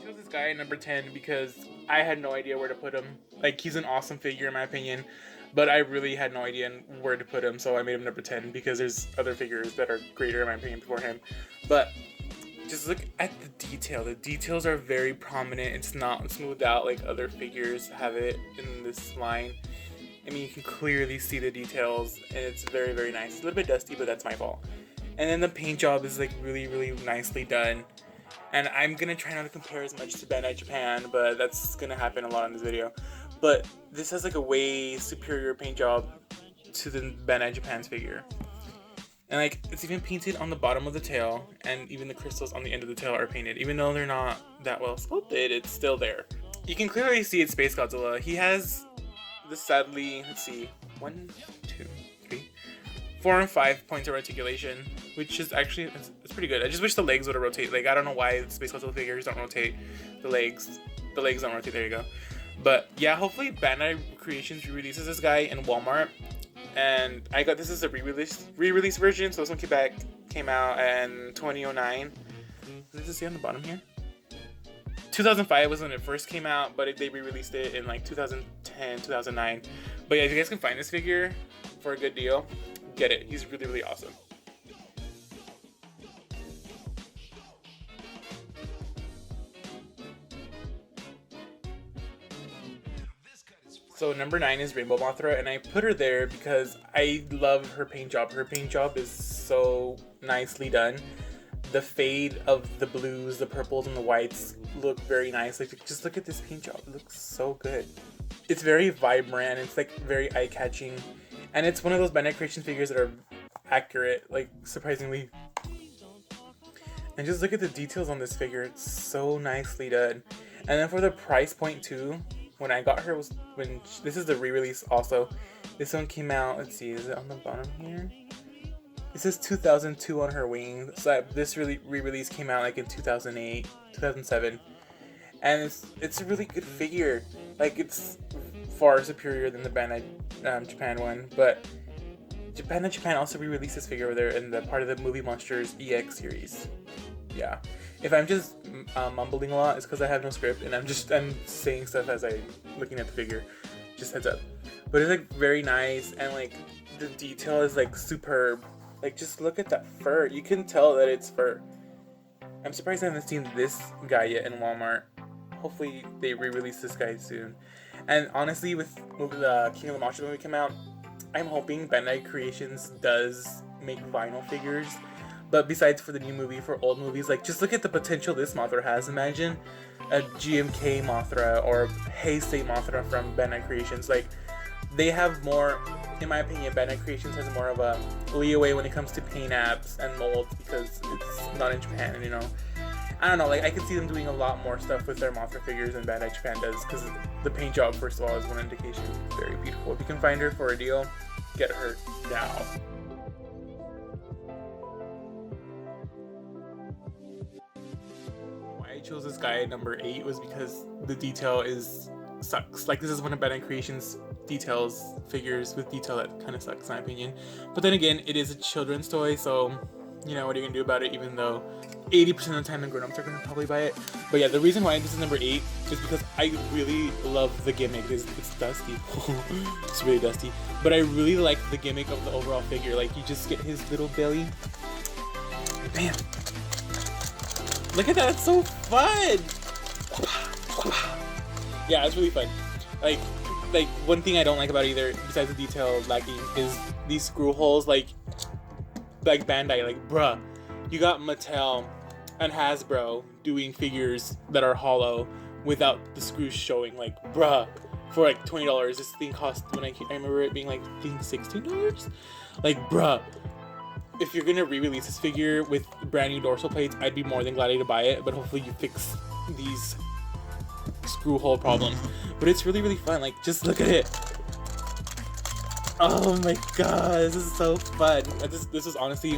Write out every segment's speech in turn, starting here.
chose this guy at number 10 because I had no idea where to put him. Like, he's an awesome figure in my opinion, but I really had no idea where to put him, so I made him number 10 because there's other figures that are greater in my opinion before him. But just look at the detail. The details are very prominent. It's not smoothed out like other figures have it in this line. I mean, you can clearly see the details, and it's very, very nice. It's a little bit dusty, but that's my fault. And then the paint job is like really, really nicely done. And I'm gonna try not to compare as much to Bandai Japan, but that's gonna happen a lot in this video. But this has like a way superior paint job to the Bandai Japan's figure. And like, it's even painted on the bottom of the tail, and even the crystals on the end of the tail are painted. Even though they're not that well sculpted, it's still there. You can clearly see it's SpaceGodzilla. He has this sadly, let's see, 1, 2, 3, 4 and 5 points of articulation, which is actually, it's pretty good. I just wish the legs would rotate. Like, I don't know why SpaceGodzilla figures don't rotate the legs. The legs don't rotate, there you go. But yeah, hopefully Bandai Creations re-releases this guy in Walmart. And I got this as a re-release version, so this one came out in 2009. Does it say on the bottom here? 2005 was when it first came out, but they re-released it in like 2010, 2009. But yeah, if you guys can find this figure for a good deal, get it. He's really, really awesome. So number 9 is Rainbow Mothra, and I put her there because I love her paint job. Her paint job is so nicely done. The fade of the blues, the purples, and the whites look very nice. Like, just look at this paint job. It looks so good. It's very vibrant. It's like very eye-catching, and it's one of those Bandai Creation figures that are accurate, like surprisingly. And just look at the details on this figure. It's so nicely done. And then for the price point too, when I got her was when this is the re-release also. This one came out, let's see, is it on the bottom here? It says 2002 on her wing. So this re-release came out like in 2008, 2007. And it's a really good figure. Like, it's far superior than the Bandai Japan one, but Bandai Japan also re-released this figure over there in the part of the Movie Monsters EX series. Yeah. If I'm just mumbling a lot, it's because I have no script and I'm saying stuff as I'm looking at the figure. Just heads up. But it's like very nice, and like the detail is like superb. Like, just look at that fur. You can tell that it's fur. I'm surprised I haven't seen this guy yet in Walmart. Hopefully they re-release this guy soon. And honestly, with the King of the Monsters movie come out, I'm hoping Bandai Creations does make vinyl figures. But besides for the new movie, for old movies, like, just look at the potential this Mothra has. Imagine a GMK Mothra or Heisei Mothra from Bandai Creations. Like, they have more, in my opinion, Bandai Creations has more of a leeway when it comes to paint apps and molds because it's not in Japan, you know. I don't know, like, I could see them doing a lot more stuff with their Mothra figures than Bandai Japan does, because the paint job, first of all, is one indication. It's very beautiful. If you can find her for a deal, get her now. Why I chose this guy at number 8 was because the detail sucks. Like, this is one of Bandai Creations details, figures with detail that kind of sucks in my opinion. But then again, it is a children's toy, so you know, what are you gonna do about it, even though 80% of the time the grown-ups are gonna probably buy it. But yeah, the reason why this is number 8 is because I really love the gimmick. It's dusty. It's really dusty. But I really like the gimmick of the overall figure. Like, you just get his little belly. Bam! Look at that, it's so fun! Yeah, it's really fun. Like one thing I don't like about it either, besides the detail lacking, is these screw holes. Like Bandai, like, bruh, you got Mattel and Hasbro doing figures that are hollow without the screws showing. Like, bruh, for like $20, this thing cost, when I remember it being like, I think $16. Like, bruh, if you're gonna re-release this figure with brand new dorsal plates, I'd be more than glad to buy it. But hopefully you fix these screw hole problems. But it's really, really fun. Like, just look at it. Oh my god, this is so fun. This is honestly,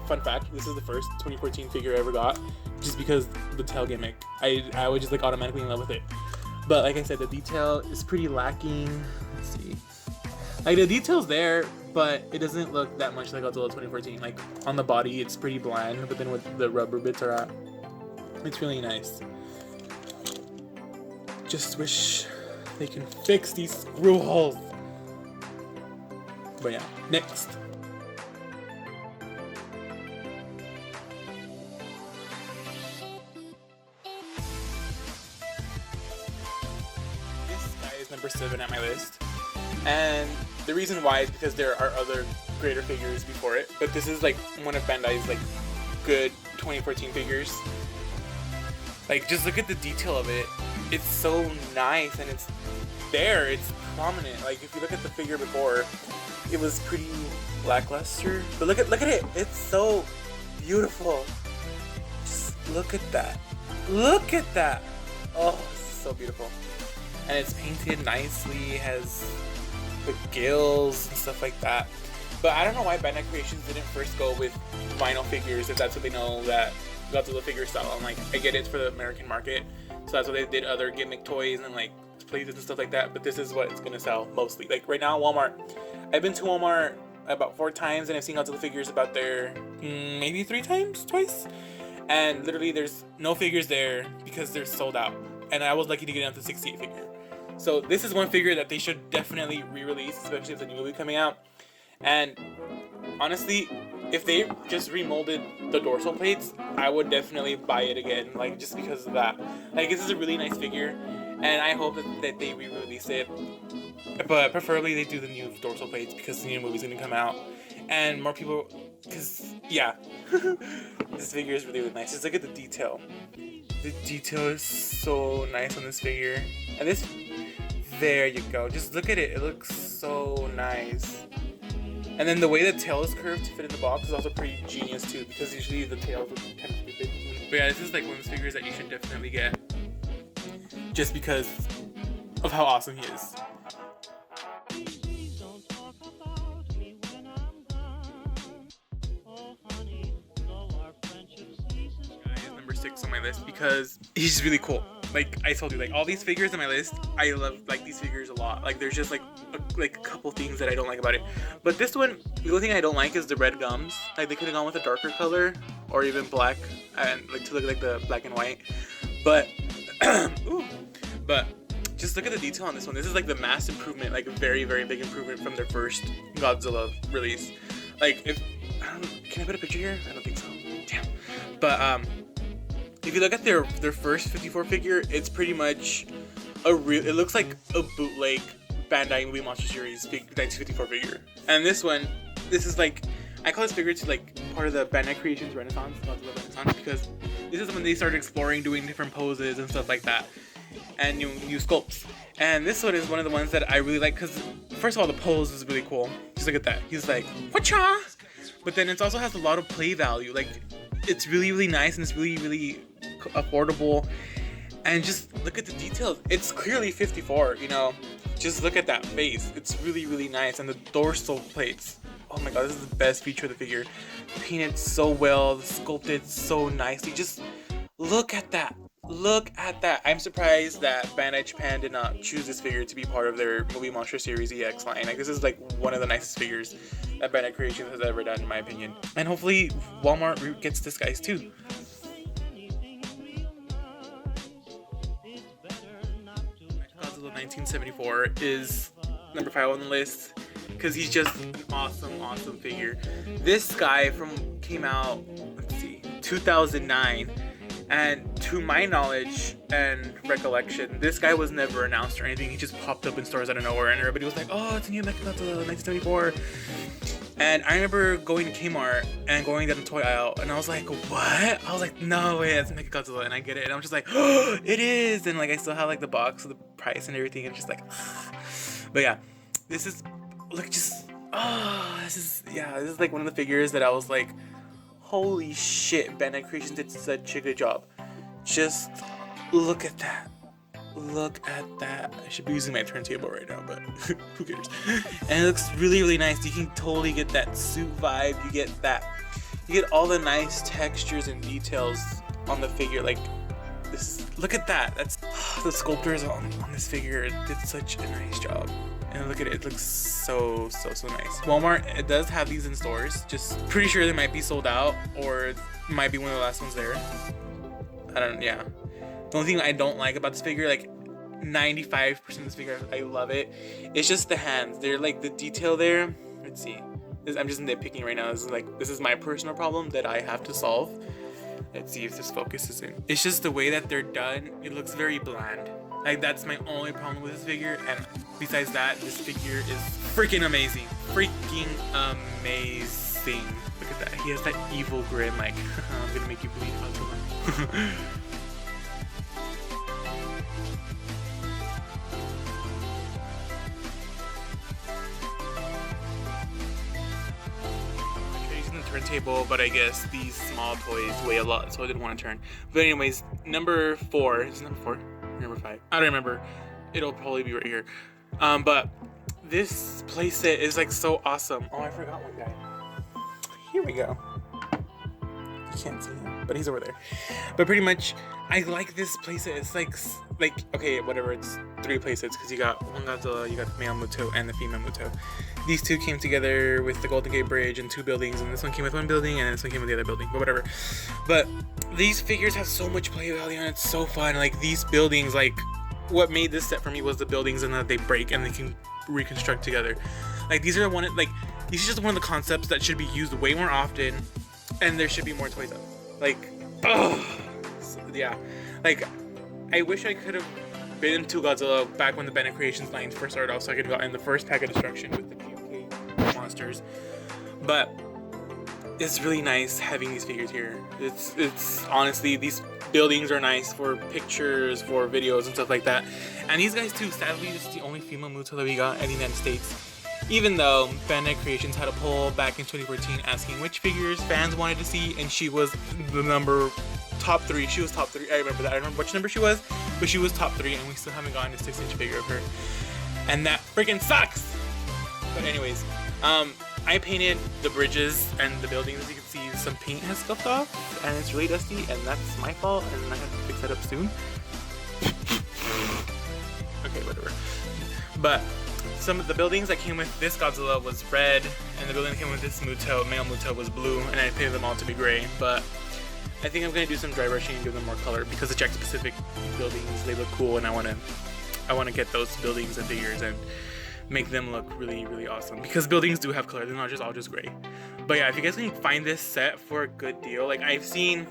fun fact, this is the first 2014 figure I ever got, just because the tail gimmick. I was just like automatically in love with it. But like I said, the detail is pretty lacking. Let's see. Like, the detail's there, but it doesn't look that much like Godzilla 2014. Like, on the body, it's pretty bland, but then with the rubber bits are at, it's really nice. just wish they can fix these screw holes. But yeah, next. This guy is number 7 at my list. And the reason why is because there are other greater figures before it. But this is like one of Bandai's like good 2014 figures. Like, just look at the detail of it. It's so nice, and it's there. It's prominent. Like, if you look at the figure before, it was pretty lackluster. But look at it. It's so beautiful. Just look at that. Look at that. Oh, so beautiful. And it's painted nicely. It has the gills and stuff like that. But I don't know why Bandai Creations didn't first go with vinyl figures, if that's what they know that Godzilla figure style. I'm like, I get it for the American market, so that's why they did other gimmick toys and like places and stuff like that. But this is what it's gonna sell mostly. Like right now, Walmart. I've been to Walmart about 4 times, and I've seen Godzilla figures about there maybe 3 times, twice. And literally, there's no figures there because they're sold out. And I was lucky to get down to 68 figure. So this is one figure that they should definitely re-release, especially if the new movie coming out. And honestly, if they just remolded the dorsal plates, I would definitely buy it again, like just because of that. Like, this is a really nice figure, and I hope that they re-release it. But preferably they do the new dorsal plates because the new movie's gonna come out, and more people, because yeah, this figure is really, really nice. Just look at the detail. The detail is so nice on this figure, and this, there you go. Just look at it. It looks so nice. And then the way the tail is curved to fit in the box is also pretty genius too, because usually the tails are kind of stupid. But yeah, this is like one of those figures that you should definitely get, just because of how awesome he is. Guy is number 6 on my list because he's just really cool. Like I told you, like all these figures on my list, I love like these figures a lot. Like there's just like a couple things that I don't like about it. But this one, the only thing I don't like is the red gums. Like they could have gone with a darker color or even black, and like to look like the black and white. But ooh, but just look at the detail on this one. This is like the mass improvement, like a very, very big improvement from their first Godzilla release. Like if can I put a picture here? I don't think so. Damn. But if you look at their first 54 figure, it's pretty much a real. It looks like a bootleg Bandai Movie Monster Series 1954 figure. And this one, this is like, I call this figure to like part of the Bandai Creations Renaissance, Godzilla Renaissance, because this is when they started exploring doing different poses and stuff like that, and new sculpts. And this one is one of the ones that I really like because first of all, the pose is really cool. Just look at that. He's like, whatcha? But then it also has a lot of play value. Like it's really, really nice, and it's really, really affordable. And just look at the details. It's clearly 54, you know. Just look at that face. It's really, really nice. And the dorsal plates. Oh my god, this is the best feature of the figure. Painted so well, sculpted so nicely. Just look at that. Look at that. I'm surprised that Bandai Japan did not choose this figure to be part of their Movie Monster Series EX line. Like, this is like one of the nicest figures that Bandai Creations has ever done, in my opinion. And hopefully Walmart gets this guys too. Godzilla 1974 is number 5 on the list because he's just an awesome figure. This guy came out, let's see, 2009. And to my knowledge and recollection, this guy was never announced or anything. He just popped up in stores out of nowhere, and everybody was like, "Oh, it's a new Mechagodzilla, 1974." And I remember going to Kmart and going down the toy aisle, and I was like, "What?" I was like, "No way, it's Mechagodzilla," and I get it, and I'm just like, "Oh, it is!" And like I still have like the box of the price and everything, and just like, but yeah, this is like just this is like one of the figures that I was like, holy shit, Bandai Creations did such a good job. Just look at that. Look at that. I should be using my turntable right now, but who cares? And it looks really, really nice. You can totally get that suit vibe. You get all the nice textures and details on the figure. Like this, look at that. That's the sculptors on this figure did such a nice job. And look at it, it looks so nice. Walmart, it does have these in stores. Just pretty sure they might be sold out, or it might be one of the last ones there. The only thing I don't like about this figure, like, 95% of this figure, I love it. It's just the hands. They're like the detail there. Let's see. I'm just nitpicking right now. This is my personal problem that I have to solve. Let's see if this focuses in. It's just the way that they're done. It looks very bland. Like, that's my only problem with this figure. And besides that, this figure is freaking amazing. Freaking amazing. Look at that. He has that evil grin, like, I'm gonna make you bleed, Godzilla. Turntable, but I guess these small toys weigh a lot, so I didn't want to turn. But anyways, number 4 is number 4, number 5. I don't remember. It'll probably be right here. But this playset is like so awesome. Oh, I forgot one guy. Here we go. You can't see him, but he's over there. But pretty much, I like this playset. It's like okay, whatever. It's 3 playsets because you got one Godzilla, you got the male Muto, and the female Muto. These 2 came together with the Golden Gate Bridge and 2 buildings, and this one came with 1 building, and this one came with the other building, but whatever. But these figures have so much play value, and it's so fun. Like, these buildings, like, what made this set for me was the buildings and that they break and they can reconstruct together. Like, these are these are just one of the concepts that should be used way more often, and there should be more toys of. Like, oh, so, yeah. Like, I wish I could have been into Godzilla back when the Bandai Creations line first started off, so I could have gotten the first pack of destruction with the GMK monsters. But it's really nice having these figures here. It's honestly, these buildings are nice for pictures, for videos and stuff like that. And these guys too, sadly, this is the only female Muto that we got in the United States. Even though Bandai Creations had a poll back in 2014 asking which figures fans wanted to see, and she was the top 3. She was top 3. I remember that. I don't remember which number she was, but she was top 3, and we still haven't gotten a 6-inch figure of her. And that freaking sucks! But anyways, I painted the bridges and the buildings. As you can see, some paint has scuffed off, and it's really dusty, and that's my fault, and I have to fix that up soon. Okay, whatever. But some of the buildings that came with this Godzilla was red, and the building that came with this Muto, male Muto, was blue, and I painted them all to be gray. But I think I'm gonna do some dry brushing and give them more color because the Jack Pacific buildings, they look cool, and I wanna get those buildings and figures and make them look really, really awesome. Because buildings do have color; they're not just all just gray. But yeah, if you guys can find this set for a good deal, like I've seen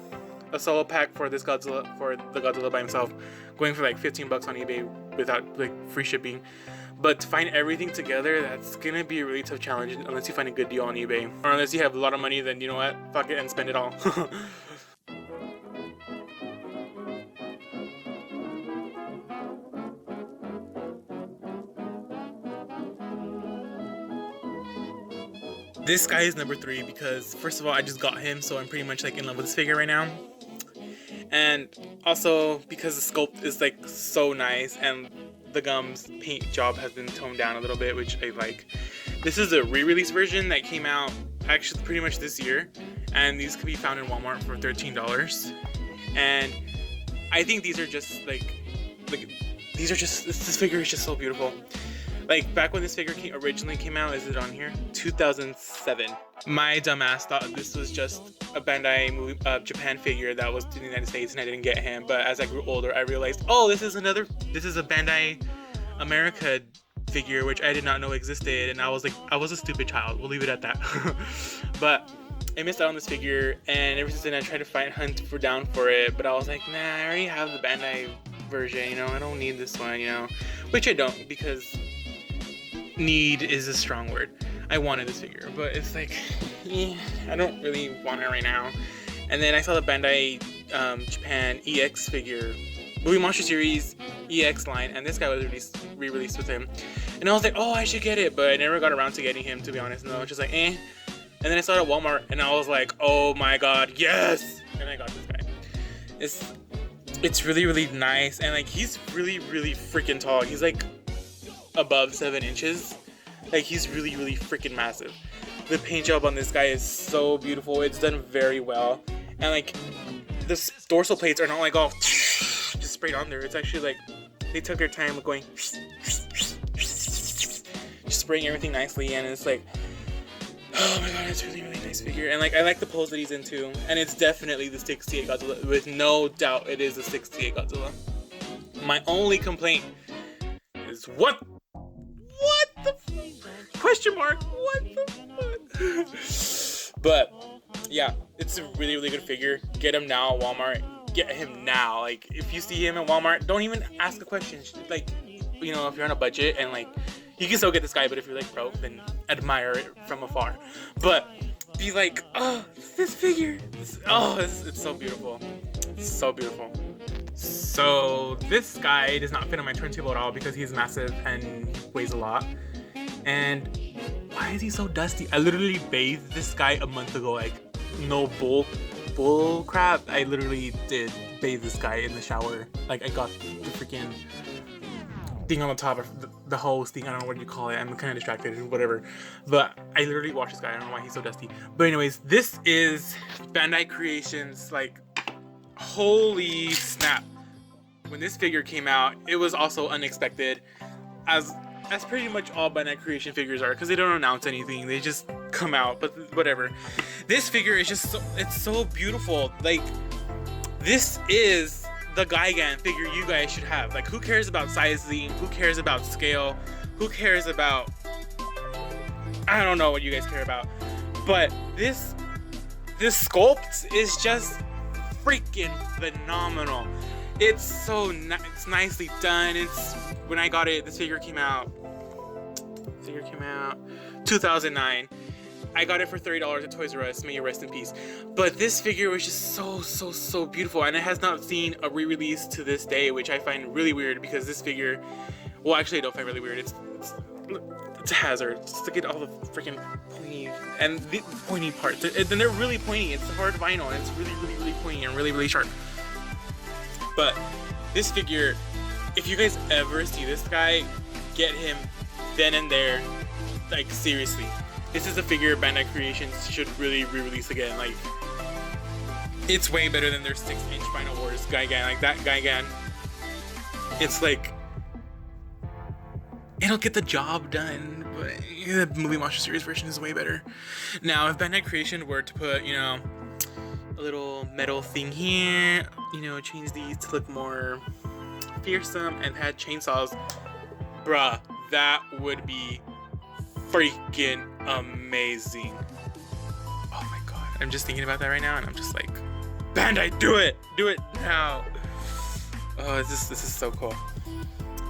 a solo pack for this Godzilla, for the Godzilla by himself, going for like $15 on eBay without like free shipping. But to find everything together, that's gonna be a really tough challenge unless you find a good deal on eBay, or unless you have a lot of money. Then you know what, fuck it and spend it all. This guy is number 3 because first of all, I just got him, so I'm pretty much like in love with this figure right now. And also because the sculpt is like so nice, and the gums paint job has been toned down a little bit, which I like. This is a re-release version that came out actually pretty much this year, and these can be found in Walmart for $13. And I think these are just like these are just, this figure is just so beautiful. Like, back when this figure originally came out, is it on here? 2007. My dumbass thought this was just a Bandai movie, Japan figure that was in the United States, and I didn't get him. But as I grew older, I realized, oh, this is a Bandai America figure, which I did not know existed. And I was like, I was a stupid child. We'll leave it at that. But I missed out on this figure, and ever since then I tried to hunt down for it. But I was like, nah, I already have the Bandai version, you know, I don't need this one, you know, which I don't, because need is a strong word. I wanted this figure, but it's like, I don't really want it right now. And then I saw the Bandai Japan EX figure, Movie Monster Series EX line, and this guy was re-released with him. And I was like, oh, I should get it, but I never got around to getting him, to be honest. And I was just like, eh. And then I saw it at Walmart, and I was like, oh my god, yes! And I got this guy. It's really, really nice, and like, he's really, really freaking tall. He's like above 7 inches. Like, he's really, really freaking massive. The paint job on this guy is so beautiful. It's done very well. And like, the dorsal plates are not like all just sprayed on there. It's actually like, they took their time going just spraying everything nicely, and it's like, oh my god, it's a really, really nice figure. And like, I like the pose that he's into, and it's definitely the 68 Godzilla. With no doubt, it is the 68 Godzilla. My only complaint is what the question mark? What the fuck? But yeah, it's a really, really good figure. Get him now at Walmart. Get him now. Like, if you see him at Walmart, don't even ask a question. Like, you know, if you're on a budget and like, you can still get this guy, but if you're like broke, then admire it from afar. But be like, oh, this figure. It's so beautiful. It's so beautiful. So this guy does not fit on my turntable at all because he's massive and weighs a lot. And why is he so dusty? I literally bathed this guy a month ago. Like, no bull crap. I literally did bathe this guy in the shower. Like, I got the freaking thing on the top of the hose thing. I don't know what you call it. I'm kind of distracted, whatever. But I literally washed this guy. I don't know why he's so dusty. But anyways, this is Bandai Creations. Like, holy snap. When this figure came out, it was also unexpected. As pretty much all Bandai Creation figures are, because they don't announce anything. They just come out, but whatever. This figure is just it's so beautiful. Like, this is the Gigan figure you guys should have. Like, who cares about sizing? Who cares about scale? Who cares about... I don't know what you guys care about. But this sculpt is just freaking phenomenal. It's so it's nicely done. When I got it, this figure came out 2009. I got it for $30 at Toys R Us. May you rest in peace. But this figure was just so beautiful, and it has not seen a re-release to this day, which I find really weird because this figure, well, actually I don't find really weird. It's a hazard. Just look at all the freaking pointy and the pointy parts. And they're really pointy. It's hard vinyl, and it's really pointy and really sharp. But this figure, if you guys ever see this guy, get him then and there. Like, seriously. This is a figure Bandai Creations should really re-release again. Like, it's way better than their 6-inch Final Wars Gigan. Like, that Gigan, it's like, it'll get the job done, but the Movie Monster Series version is way better. Now, if Bandai Creation were to put, you know, a little metal thing here, you know, change these to look more fearsome and had chainsaws, bruh, that would be freaking amazing. Oh my god, I'm just thinking about that right now, and I'm just like, Bandai, do it now. Oh, this is so cool.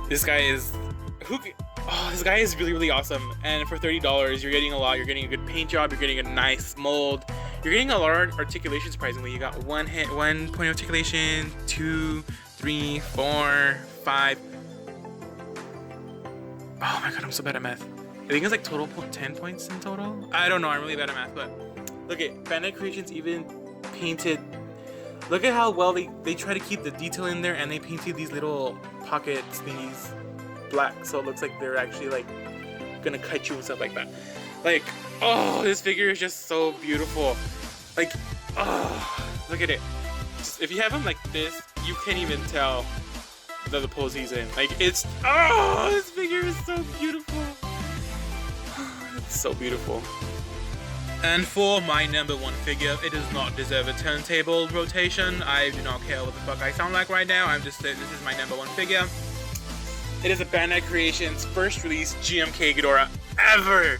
This guy is this guy is really awesome, and for $30 you're getting a lot. You're getting a good paint job, you're getting a nice mold, you're getting a lot of articulation. Surprisingly, you got one point of articulation, 2, 3, 4, 5. Oh my god, I'm so bad at math. I think it's like total 10 points in total. I don't know, I'm really bad at math, but look at Bandai Creations even painted. Look at how well they try to keep the detail in there, and they painted these little pockets thingies black, so it looks like they're actually like gonna cut you and stuff like that. Like, oh, this figure is just so beautiful. Like, oh, look at it. Just, if you have him like this, you can't even tell the pose he's in. Like, it's, oh, this figure is so beautiful. It's so beautiful. And for my number one figure, it does not deserve a turntable rotation. I do not care what the fuck I sound like right now. I'm just saying this is my number one figure. It is a Bandai Creations first release GMK Ghidorah ever.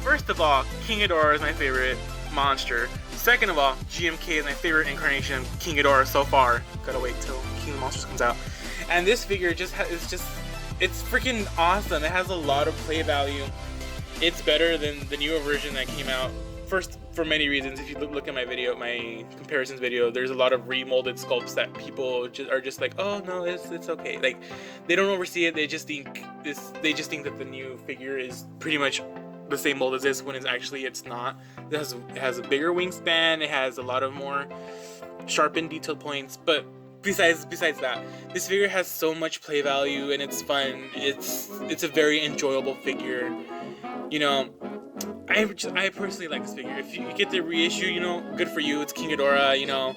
First of all, King Ghidorah is my favorite monster. Second of all, GMK is my favorite incarnation of King Ghidorah so far. Gotta wait till King of the Monsters comes out. And this figure it's freaking awesome. It has a lot of play value. It's better than the newer version that came out. First, for many reasons. If you look at my video, my comparisons video, there's a lot of remolded sculpts that people are just like, oh no, it's okay. Like, they don't oversee it. They just think that the new figure is pretty much the same mold as this, when it's not. It has a bigger wingspan. It has a lot of more sharpened detail points. But besides that, this figure has so much play value, and it's fun. It's a very enjoyable figure. You know, I personally like this figure. If you get the reissue, you know, good for you. It's King Ghidorah, you know.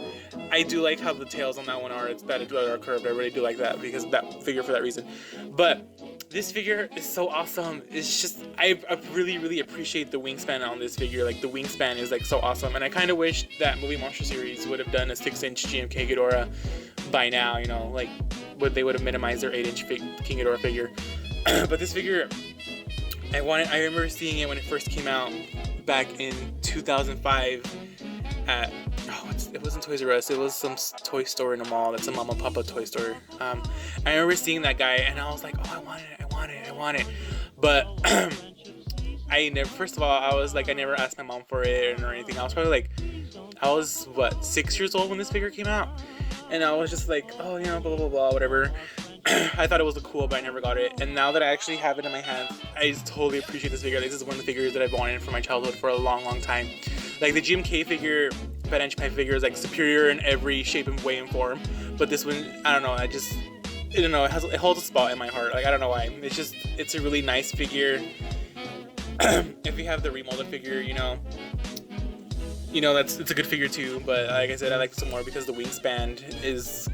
I do like how the tails on that one are. It's that are curved. I really do like that because of that figure for that reason. But this figure is so awesome. It's just, I really appreciate the wingspan on this figure. Like, the wingspan is like so awesome. And I kind of wish that Movie Monster Series would have done a 6-inch GMK Ghidorah by now, you know. Like, they would have minimized their 8-inch King Ghidorah figure. But this figure, I remember seeing it when it first came out back in 2005 at, it wasn't Toys R Us, it was some toy store in a mall. That's a Mama Papa toy store. I remember seeing that guy and I was like, oh, I want it. But I never, first of all, I was like, I never asked my mom for it or anything. I was probably like, I was 6 years old when this figure came out, and I was just like, oh, you know, blah blah blah, whatever. I thought it was cool, but I never got it. And now that I actually have it in my hands, I just totally appreciate this figure. This is one of the figures that I've wanted from my childhood for a long time. Like the GMK figure, Bandai Japan figure, is like superior in every shape and way and form. But this one, I don't know. I don't know. It holds a spot in my heart. Like I don't know why. It's a really nice figure. If you have the remolded figure, you know, it's a good figure too. But like I said, I like this more because the wingspan is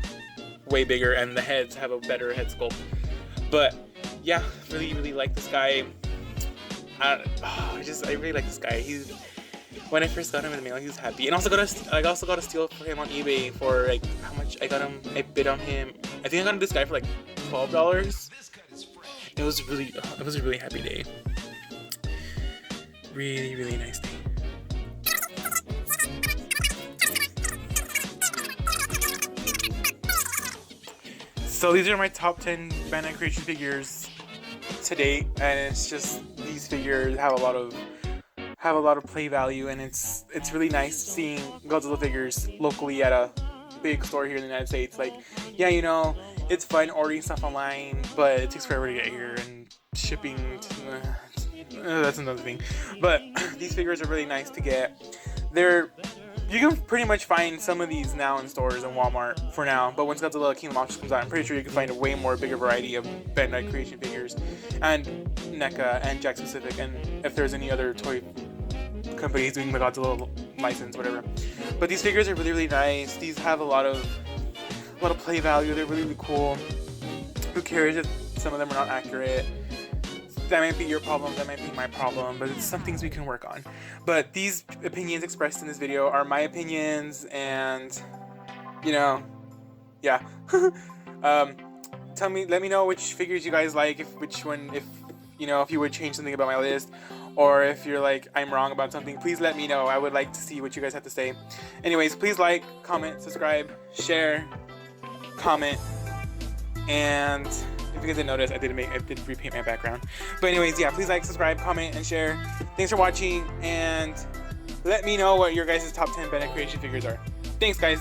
way bigger and the heads have a better head sculpt. But yeah, really like this guy. I really like this guy. When I first got him in the mail, he was happy. And I also got a steal for him on eBay for like how much I got him. I bid on him. I think I got this guy for like $12. It was a really happy day. Really nice day. So these are my top 10 Bandai creation figures to date, and it's just these figures have a lot of play value, and it's really nice seeing Godzilla figures locally at a big store here in the United States. Like, yeah, you know, it's fun ordering stuff online, but it takes forever to get here, and shipping. That's another thing. But these figures are really nice to get. You can pretty much find some of these now in stores and Walmart for now, but once Godzilla King of Monsters comes out, I'm pretty sure you can find a way more bigger variety of Bandai creation figures and NECA and Jakks Pacific, and if there's any other toy companies doing the Godzilla license, whatever. But these figures are really nice. These have a lot of play value. They're really cool. Who cares if some of them are not accurate? That might be your problem, that might be my problem, but it's some things we can work on. But these opinions expressed in this video are my opinions, and you know, yeah. Let me know which figures you guys like, if you would change something about my list, or if you're like, I'm wrong about something, please let me know. I would like to see what you guys have to say. Anyways, please like, comment, subscribe, share, comment, and if you guys didn't notice, I did repaint my background. But anyways, yeah, please like, subscribe, comment, and share. Thanks for watching, and let me know what your guys' top 10 Bandai creation figures are. Thanks, guys.